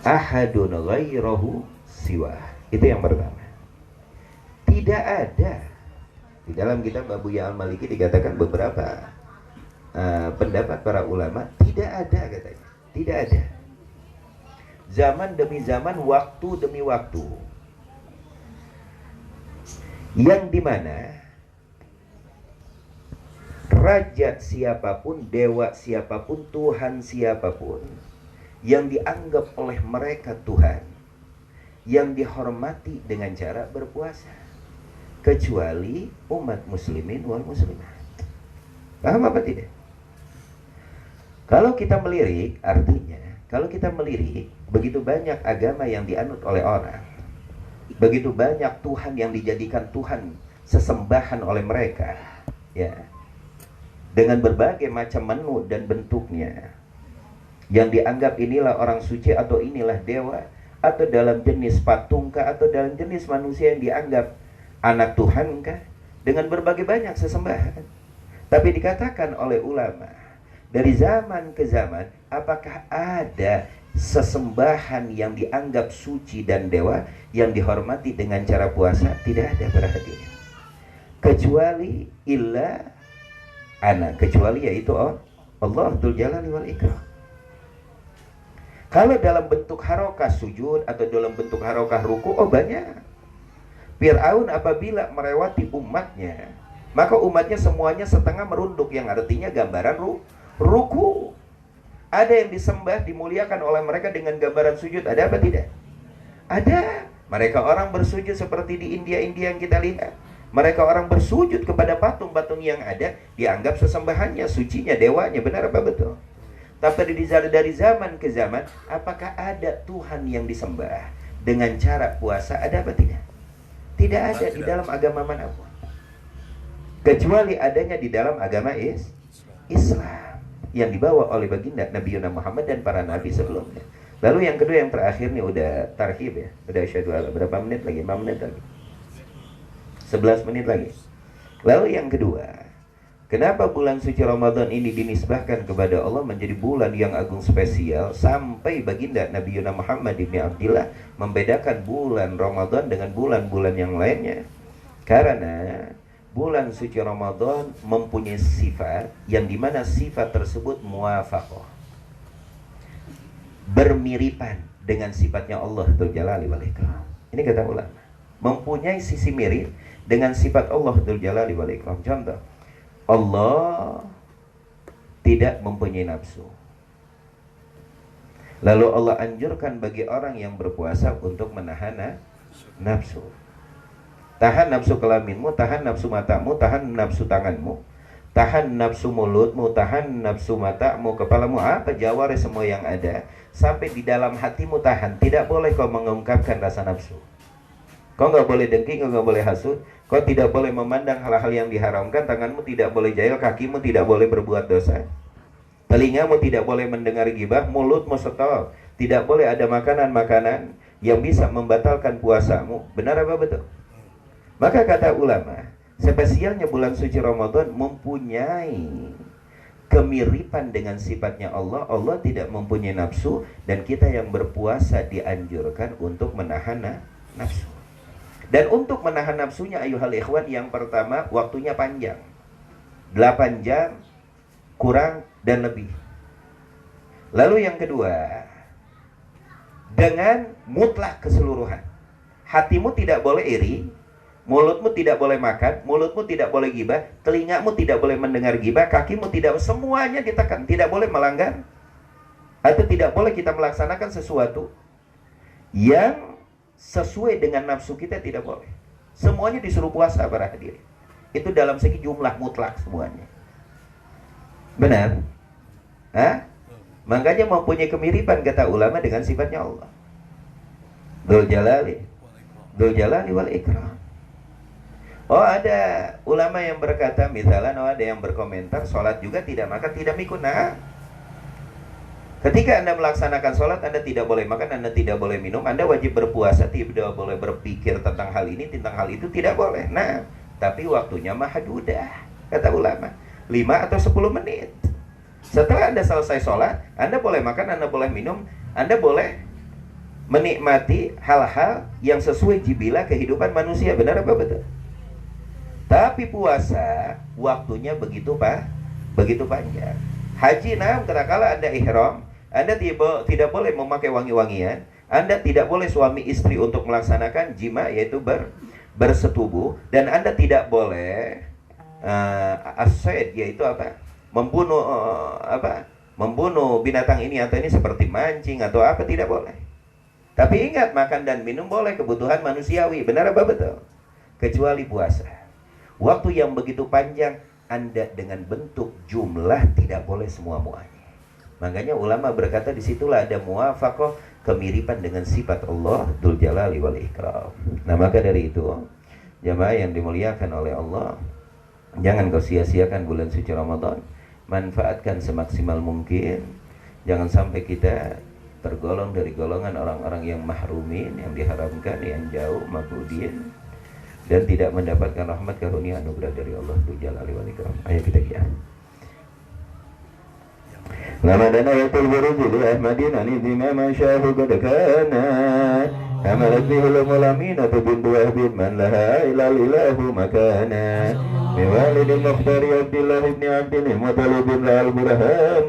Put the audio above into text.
ahadun ghairahu siwa. Itu yang pertama. Tidak ada. Di dalam kitab Abu Ya Al-Maliki dikatakan beberapa pendapat para ulama, tidak ada katanya. Tidak ada. Zaman demi zaman, waktu demi waktu, yang dimana raja siapapun, dewa siapapun, Tuhan siapapun yang dianggap oleh mereka Tuhan, yang dihormati dengan cara berpuasa, kecuali umat muslimin wal muslimat. Paham apa tidak? Kalau kita melirik, artinya kalau kita melirik, begitu banyak agama yang dianut oleh orang, begitu banyak Tuhan yang dijadikan Tuhan sesembahan oleh mereka, ya, dengan berbagai macam menu dan bentuknya, yang dianggap inilah orang suci atau inilah dewa, atau dalam jenis patungkah, atau dalam jenis manusia yang dianggap anak Tuhan kah, dengan berbagai banyak sesembahan. Tapi dikatakan oleh ulama, dari zaman ke zaman, apakah ada sesembahan yang dianggap suci dan dewa yang dihormati dengan cara puasa? Tidak ada, para hadirin. Kecuali kecuali yaitu Allah Dzul Jalali wal Ikram. Kalau dalam bentuk harokah sujud atau dalam bentuk harokah ruku, banyak. Fir'aun apabila melewati umatnya, maka umatnya semuanya setengah merunduk, yang artinya gambaran ruku. Ada yang disembah, dimuliakan oleh mereka dengan gambaran sujud. Ada apa tidak? Ada. Mereka orang bersujud seperti di India yang kita lihat. Mereka orang bersujud kepada patung-patung yang ada, dianggap sesembahannya, sucinya, dewanya. Benar apa betul? Tapi dari zaman ke zaman, apakah ada Tuhan yang disembah dengan cara puasa? Ada apa tidak? Tidak ada di dalam agama manapun, kecuali adanya di dalam agama Islam yang dibawa oleh baginda Nabi Muhammad dan para nabi sebelumnya. Lalu yang kedua, yang terakhir nih udah tarhib ya. Udah asyhadu alla, berapa menit lagi? 5 menit lagi. 11 menit lagi. Lalu yang kedua, kenapa bulan suci Ramadan ini dinisbahkan kepada Allah menjadi bulan yang agung spesial, sampai baginda Nabi Muhammad bin Abdillah membedakan bulan Ramadan dengan bulan-bulan yang lainnya? Karena bulan suci Ramadan mempunyai sifat yang dimana sifat tersebut muwafaqah, bermiripan dengan sifatnya Allah Dzul Jalali wal Ikram. Ini kata ulama, mempunyai sisi mirip dengan sifat Allah Dzul Jalali wal Ikram. Contoh, Allah tidak mempunyai nafsu. Lalu Allah anjurkan bagi orang yang berpuasa untuk menahan nafsu. Tahan nafsu kelaminmu, tahan nafsu matamu, tahan nafsu tanganmu, tahan nafsu mulutmu, tahan nafsu matamu, kepalamu, apa jawari semua yang ada, sampai di dalam hatimu tahan. Tidak boleh kau mengungkapkan rasa nafsu. Kau nggak boleh dengki, kau nggak boleh hasut, kau tidak boleh memandang hal-hal yang diharamkan, tanganmu tidak boleh jahil, kakimu tidak boleh berbuat dosa, telingamu tidak boleh mendengar gibah, mulutmu stop, tidak boleh ada makanan-makanan yang bisa membatalkan puasamu. Benar apa betul? Maka kata ulama, spesialnya bulan suci Ramadan mempunyai kemiripan dengan sifatnya Allah. Allah tidak mempunyai nafsu, dan kita yang berpuasa dianjurkan untuk menahan nafsu. Dan untuk menahan nafsunya, ayuhal ikhwan, yang pertama waktunya panjang, 8 jam kurang dan lebih. Lalu yang kedua, dengan mutlak keseluruhan. Hatimu tidak boleh iri, mulutmu tidak boleh makan, mulutmu tidak boleh gibah, telingamu tidak boleh mendengar gibah, kakimu tidak, semuanya ditekan. Tidak boleh melanggar, atau tidak boleh kita melaksanakan sesuatu yang sesuai dengan nafsu kita, tidak boleh. Semuanya disuruh puasa, para hadirin. Itu dalam segi jumlah mutlak semuanya. Benar? Makanya mempunyai kemiripan, kata ulama, dengan sifatnya Allah Dzul Jalali wal Ikram. Ada ulama yang berkata, misalnya, ada yang berkomentar, sholat juga tidak makan, tidak mikun. Ketika Anda melaksanakan sholat, Anda tidak boleh makan, Anda tidak boleh minum, Anda wajib berpuasa, tidak boleh berpikir tentang hal ini, tentang hal itu, tidak boleh. Tapi waktunya mahdudah, kata ulama, 5 atau 10 menit. Setelah Anda selesai sholat, Anda boleh makan, Anda boleh minum, Anda boleh menikmati hal-hal yang sesuai jibilah kehidupan manusia. Benar apa betul? Tapi puasa waktunya begitu panjang. Haji, nah kala Anda ihram, Anda tidak boleh memakai wangi-wangian, Anda tidak boleh suami istri untuk melaksanakan jima, yaitu bersetubuh, dan Anda tidak boleh asyid, yaitu apa? Membunuh binatang ini atau ini, seperti mancing atau apa, tidak boleh. Tapi ingat, makan dan minum boleh, kebutuhan manusiawi. Benar apa betul? Kecuali puasa. Waktu yang begitu panjang, Anda dengan bentuk jumlah tidak boleh semua-muanya. Makanya ulama berkata disitulah ada muwafaqah, kemiripan dengan sifat Allah Dzul Jalali wal Ikram. Nah maka dari itu, jamaah yang dimuliakan oleh Allah, jangan kau sia-siakan bulan suci Ramadan. Manfaatkan semaksimal mungkin. Jangan sampai kita tergolong dari golongan orang-orang yang mahrumin, yang diharamkan, yang jauh, mabudin, dan tidak mendapatkan rahmat karunia anugerah dari Allah Dzul Jalali wal Ikram. Ayo kita kiam. Ramadana yatul burujul ahmadin anidhi ma syahu qad kana amalat bihul mulaminatu bintu ahbid man laha ilal ilahu makana biwalidil mukhtari abdillah ibni abdil mutalibin al burhan